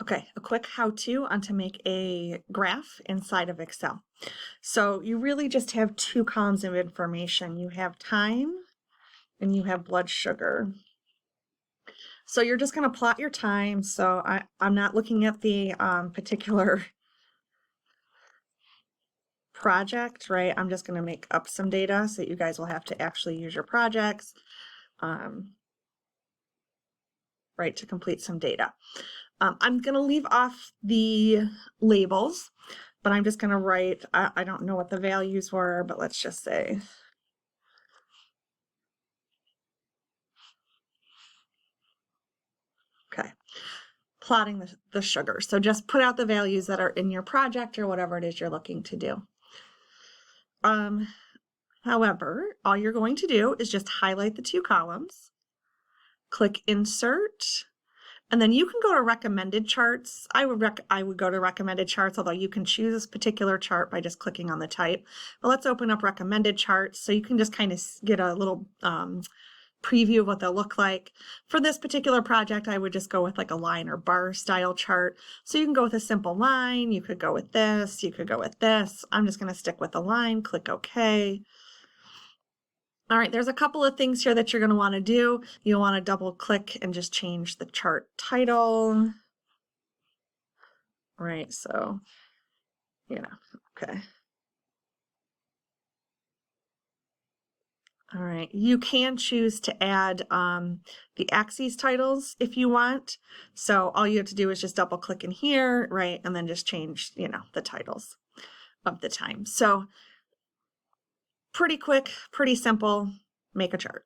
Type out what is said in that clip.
Okay, a quick how-to on to make a graph inside of Excel. So you really just have two columns of information. You have time and you have blood sugar. So you're just going to plot your time. So I'm not looking at the particular project, right? I'm just going to make up some data so that you guys will have to actually use your projects, right, to complete some data. I'm going to leave off the labels, but I'm just going to write, I don't know what the values were, but let's just say, okay, plotting the sugar. So just put out the values that are in your project or whatever it is you're looking to do. However, all you're going to do is just highlight the two columns, click Insert, and then you can go to recommended charts. I would go to recommended charts, although you can choose this particular chart by just clicking on the type. But let's open up recommended charts so you can just kind of get a little preview of what they'll look like. For this particular project, I would just go with like a line or bar style chart. So you can go with a simple line, you could go with this, you could go with this. I'm just going to stick with a line, click OK. All right, there's a couple of things here that you're going to want to do. You'll want to double click and just change the chart title. Right, so, okay. All right, you can choose to add the axes titles if you want. So all you have to do is just double click in here, right, and then just change, the titles of the time. So pretty quick, pretty simple, make a chart.